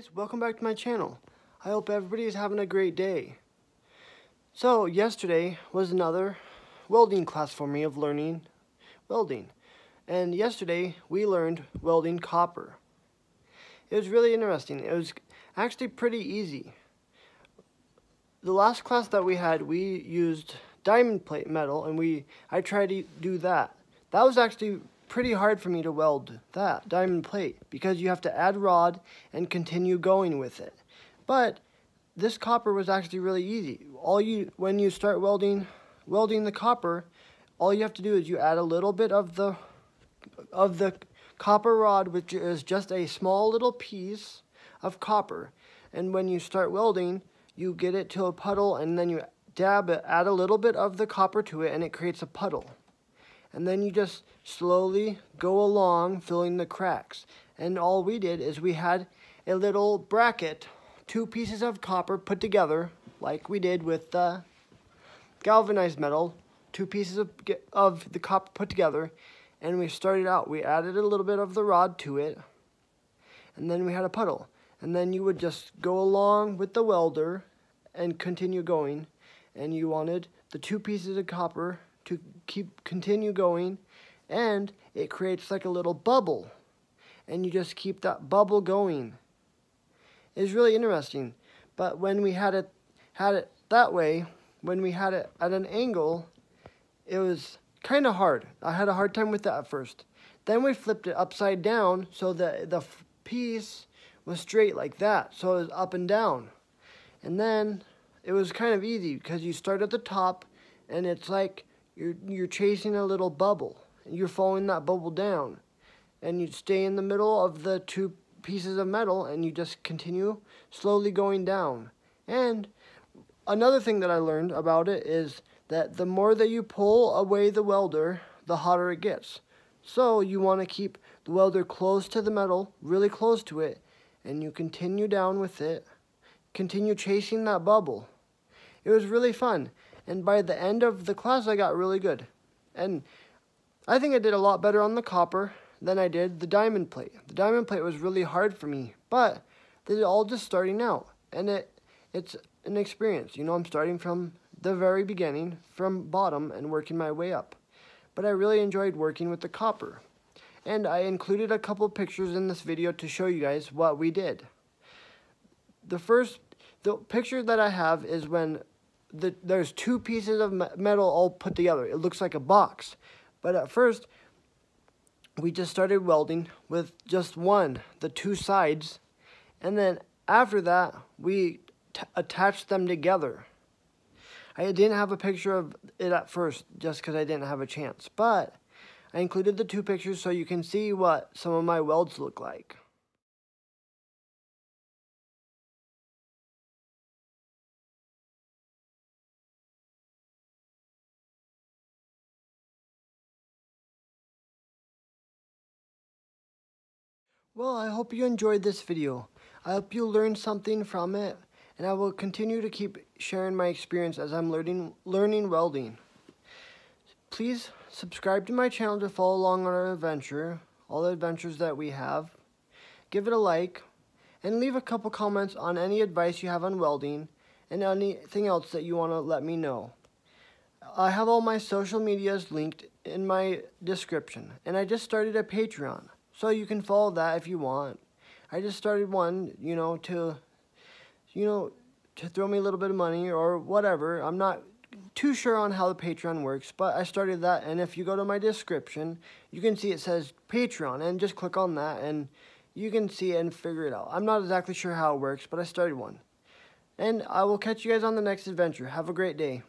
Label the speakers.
Speaker 1: guys, welcome back to my channel. I hope everybody is having a great day. So yesterday was another welding class for me of learning welding. And yesterday we learned welding copper. It was really interesting. It was actually pretty easy. The last class that we had, we used diamond plate metal, and I tried to do that. That was actually pretty hard for me to weld that diamond plate because you have to add rod and continue going with it. But this copper was actually really easy. When you start welding the copper, all you have to do is you add a little bit of the copper rod, which is just a small little piece of copper. And when you start welding, you get it to a puddle, and then you dab it, add a little bit of the copper to it, and it creates a puddle. And then you just slowly go along filling the cracks. And all we did is we had a little bracket, 2 pieces of copper put together, like we did with the galvanized metal, 2 pieces of the copper put together, and we started out. We added a little bit of the rod to it, and then we had a puddle. And then you would just go along with the welder and continue going, and you wanted the 2 pieces of copper to continue going, and it creates like a little bubble, and you just keep that bubble going. It's really interesting. But when we had it that way, when we had it at an angle, it was kind of hard. I had a hard time with that at first. Then we flipped it upside down so that the piece was straight like that, so it was up and down. And then it was kind of easy because you start at the top, and it's like you're chasing a little bubble, and you're following that bubble down, and you stay in the middle of the 2 pieces of metal, and you just continue slowly going down. And another thing that I learned about it is that the more that you pull away the welder, the hotter it gets. So you want to keep the welder close to the metal, really close to it, and you continue down with it, continue chasing that bubble. It was really fun. And by the end of the class, I got really good. And I think I did a lot better on the copper than I did the diamond plate. The diamond plate was really hard for me, but they're all just starting out. And it's an experience. You know, I'm starting from the very beginning, from bottom, and working my way up. But I really enjoyed working with the copper. And I included a couple pictures in this video to show you guys what we did. The picture that I have is when there's 2 pieces of metal all put together. It looks like a box. But at first, we just started welding with just the 2 sides. And then after that, we attached them together. I didn't have a picture of it at first just because I didn't have a chance. But I included the 2 pictures so you can see what some of my welds look like. Well, I hope you enjoyed this video. I hope you learned something from it, and I will continue to keep sharing my experience as I'm learning welding. Please subscribe to my channel to follow along on our adventure, all the adventures that we have. Give it a like, and leave a couple comments on any advice you have on welding and anything else that you want to let me know. I have all my social medias linked in my description, and I just started a Patreon. So you can follow that if you want. I just started one, to throw me a little bit of money or whatever. I'm not too sure on how the Patreon works, but I started that. And if you go to my description, you can see it says Patreon, and just click on that, and you can see it and figure it out. I'm not exactly sure how it works, but I started one. And I will catch you guys on the next adventure. Have a great day.